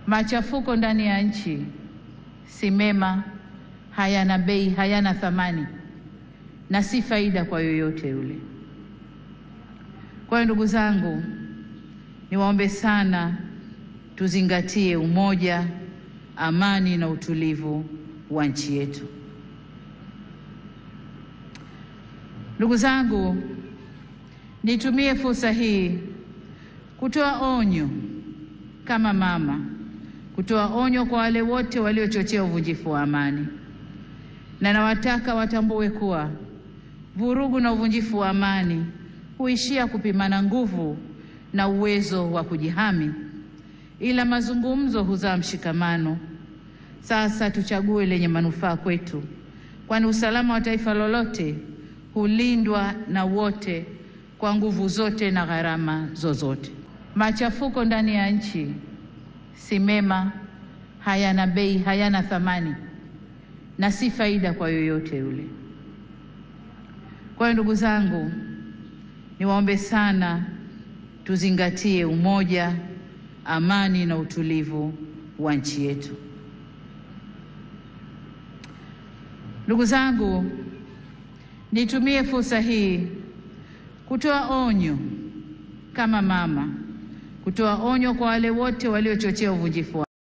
Machafuko ndani ya nchi si mema, hayana bei, hayana thamani na si faida kwa yoyote yule. Kwa hiyo ndugu zangu, niwaombe sana tuzingatie umoja, amani na utulivu wa nchi yetu. Ndugu zangu, nitumie fursa hii kutoa onyo kama mama, kutoa onyo kwa wale wote waliochochea uvunjifu wa amani, na nawataka watambue kuwa vurugu na uvunjifu wa amani huishia kupimana nguvu na uwezo wa kujihami, ila mazungumzo huzaa mshikamano. Sasa tuchague lenye manufaa kwetu, kwani usalama wa taifa lolote hulindwa na wote kwa nguvu zote na gharama zozote. Machafuko ndani ya nchi si mema, hayana bei, hayana thamani na si faida kwa yoyote yule. Kwa hiyo ndugu zangu, niwaombe sana tuzingatie umoja, amani na utulivu wa nchi yetu. Ndugu zangu, nitumie fursa hii kutoa onyo kama mama, kutoa onyo kwa wale wote waliochochea uvunjifu wa